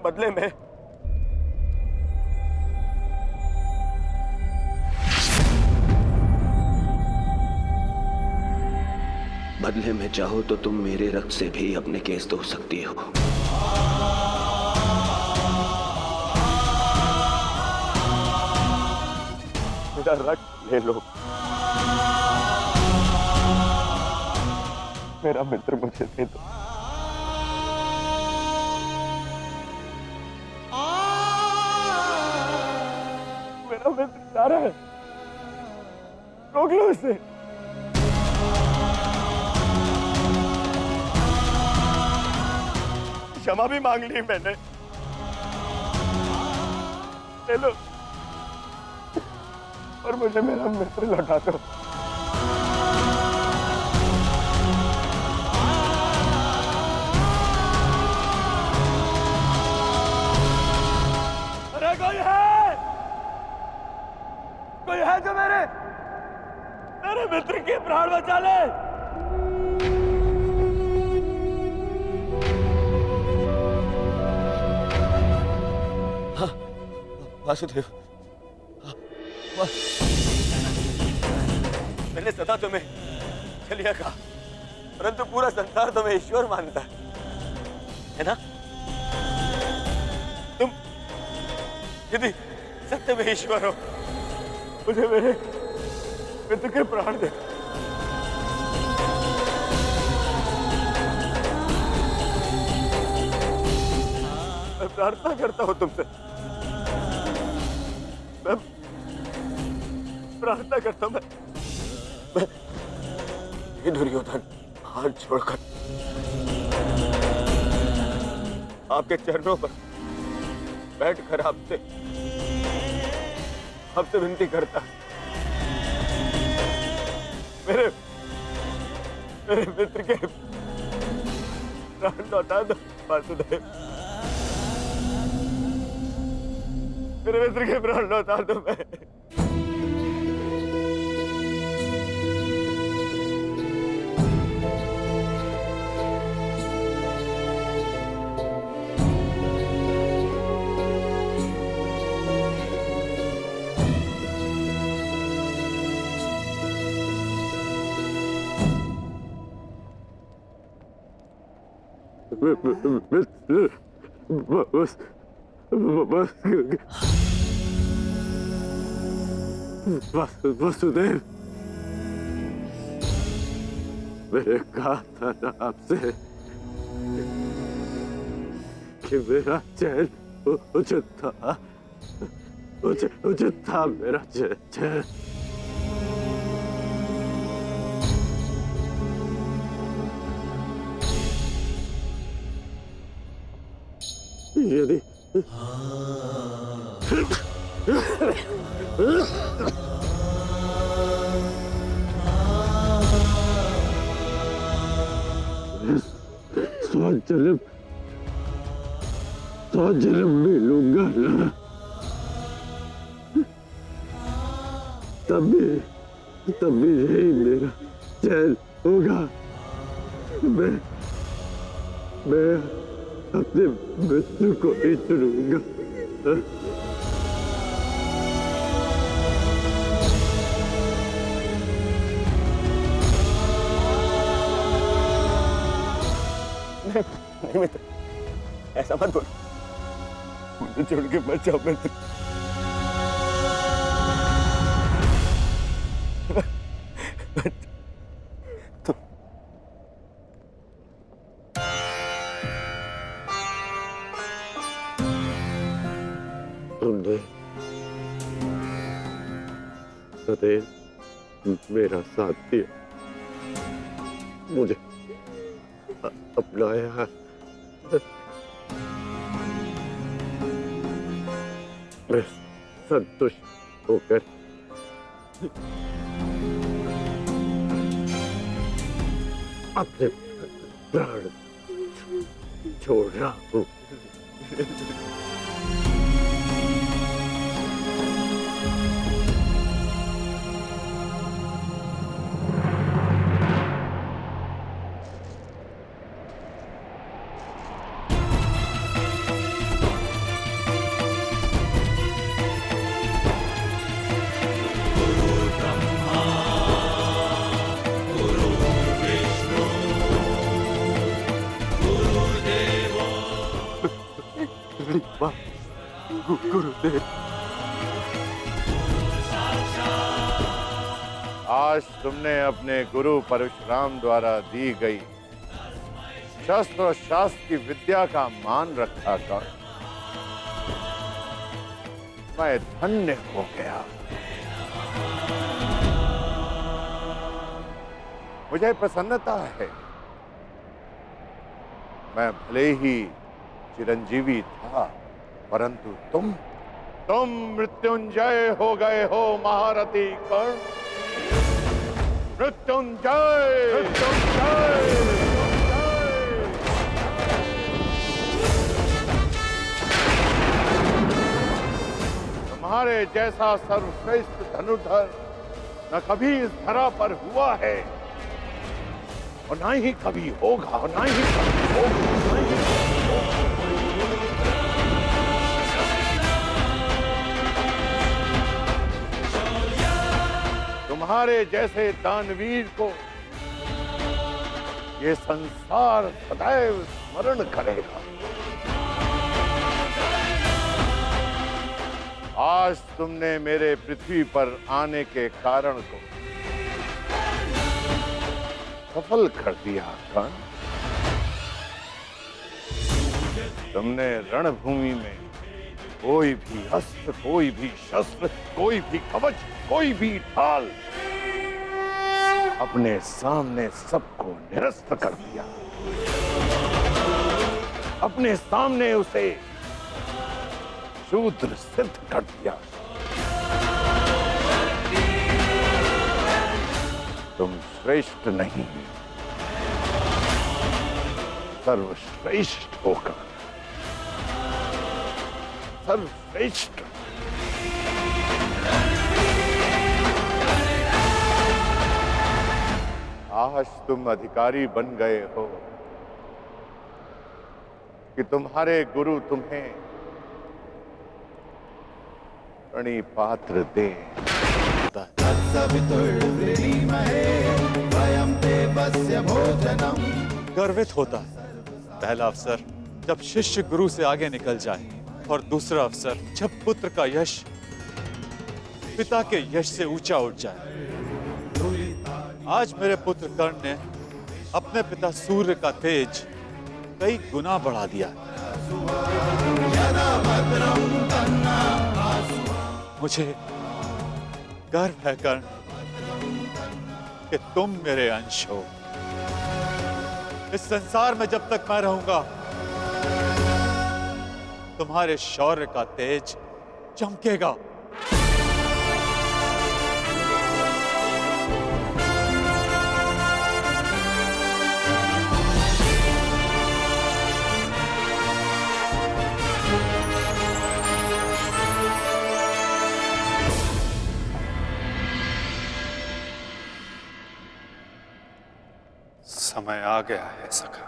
बदले में चाहो तो तुम मेरे रक्त से भी अपने केस धो सकती हो। मेरा रक्त ले लो। मेरा मित्र मुझे दे दो। मेरा मित्र जा रहा है, रोक लो उसे। क्षमा भी मांग ली मैंने, ले लो और मुझे मेरा मित्र लौटा दो। अरे कोई है जो मेरे मित्र के प्राण बचा ले। हाँ, वासुदेव, मैंने सदा तुम्हें चलिया कहा, परंतु पूरा संसार तुम्हें ईश्वर मानता है ना? तुम यदि सत्य में ईश्वर हो, मुझे मेरे मित्र के प्राण दे। मैं प्रार्थना करता हूं तुमसे, मैं प्रार्थना करता हूं, मैं हे दुर्योधन, हाथ छोड़कर आपके चरणों पर बैठकर आपसे विनती करता, मेरे मित्र के प्राण लौटा दो वासुदेव। मेरे मित्र के प्राण लौटा दो। मैं वसुदेव, मैंने कहा था ना आपसे कि मेरा चैन उचित था मेरा चैन। यदि स्वजन्म मिलूंगा ना, तभी यही मेरा चैन होगा। मैं अपने मित्र को ही चुनूंगा। नहीं मित्र, ऐसा मत बोलो, मुझे छोड़ के मत जाओ मित्र। तुमने सदैव मेरा साथ दिया, मुझे अपनाया। मैं संतुष्ट होकर अपने प्राण छोड़ रहा हूँ। गुरुदेव। आज तुमने अपने गुरु परशुराम द्वारा दी गई शस्त्र और शास्त्र की विद्या का मान रखा कर मैं धन्य हो गया। मुझे प्रसन्नता है। मैं भले ही चिरंजीवी था, परंतु तुम मृत्युंजय हो गए हो महारथी कर्ण। मृत्युंजय मृत्युंजय। तुम्हारे जैसा सर्वश्रेष्ठ धनुर्धर न कभी इस धरा पर हुआ है और ना ही कभी होगा, और ना ही कभी होगा। तुम्हारे जैसे दानवीर को ये संसार सदैव स्मरण करेगा। आज तुमने मेरे पृथ्वी पर आने के कारण को सफल कर दिया कर्ण। तुमने रणभूमि में कोई भी अस्त्र, कोई भी शस्त्र, कोई भी कवच, कोई भी ढाल अपने सामने सबको निरस्त कर दिया। अपने सामने उसे शूद्र सिद्ध कर दिया। तुम श्रेष्ठ नहीं, सर्वश्रेष्ठ होकर सर्वश्रेष्ठ। आज तुम अधिकारी बन गए हो कि तुम्हारे गुरु तुम्हें प्रणिपात्र दे। गर्वित होता है पहला अवसर जब शिष्य गुरु से आगे निकल जाए, और दूसरा अवसर जब पुत्र का यश पिता के यश से ऊंचा उठ जाए। आज मेरे पुत्र कर्ण ने अपने पिता सूर्य का तेज कई गुना बढ़ा दिया। मुझे गर्व है कर्ण कि तुम मेरे अंश हो। इस संसार में जब तक मैं रहूंगा, तुम्हारे शौर्य का तेज चमकेगा। समय आ गया है सखा।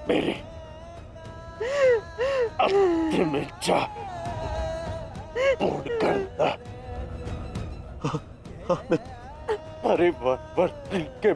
मेरी अंतिम इच्छा पूर्ण करना। परिवर्तन के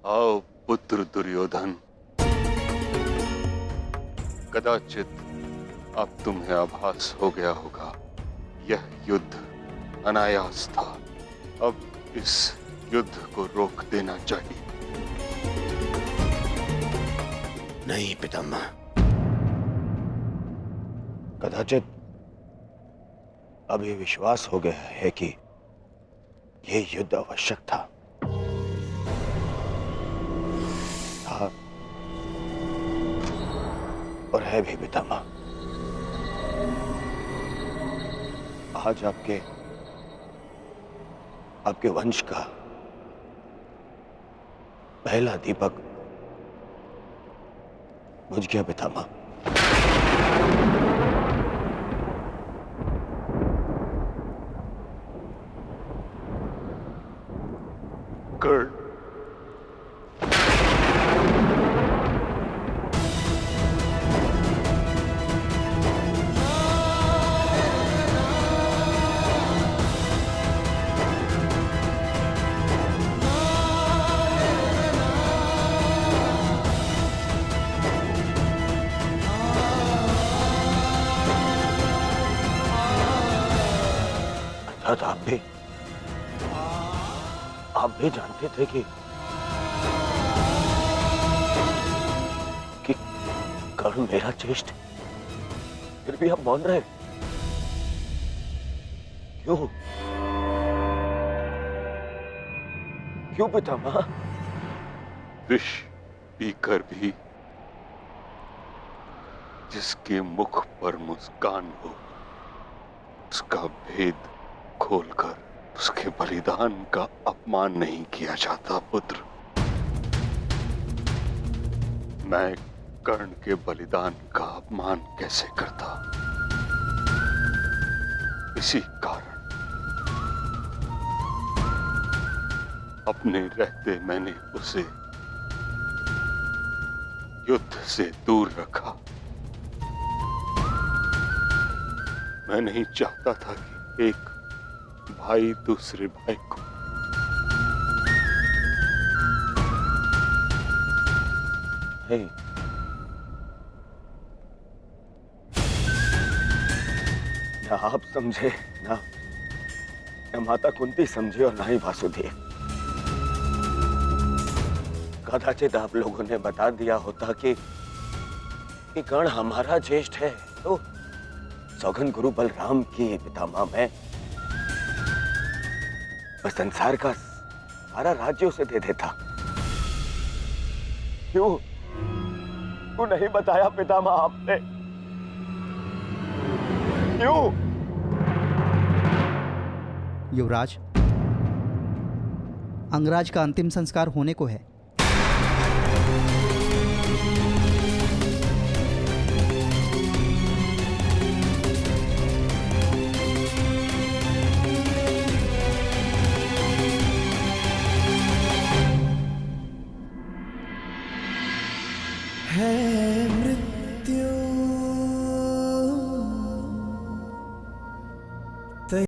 आओ पुत्र दुर्योधन, कदाचित अब तुम्हें आभास हो गया होगा, यह युद्ध अनायास था। अब इस युद्ध को रोक देना चाहिए। नहीं पितामह, कदाचित अभी विश्वास हो गया है कि यह युद्ध आवश्यक था। और है भी पितामह। आज आपके वंश का पहला दीपक बुझ गया पितामह। कर्ण, अर्थात आप भी जानते थे कि कर्ण मेरा ज्येष्ठ, फिर भी आप मौन रहे। क्यों? क्यों पितामह? विष पीकर भी जिसके मुख पर मुस्कान हो, उसका भेद खोलकर उसके बलिदान का अपमान नहीं किया जाता पुत्र। मैं कर्ण के बलिदान का अपमान कैसे करता? इसी कारण अपने रहते मैंने उसे युद्ध से दूर रखा। मैं नहीं चाहता था कि एक भाई दूसरे भाई को नहीं, ना आप समझे, ना माता कुंती समझे और ना ही वासुदेव। कदाचित आप लोगों ने बता दिया होता कि कर्ण हमारा ज्येष्ठ है, तो सौगन गुरु बलराम की पितामह मैं संसार का सारा राज्य उसे दे देता। क्यों नहीं बताया पितामह आपने? क्यों? युवराज, अंगराज का अंतिम संस्कार होने को है। है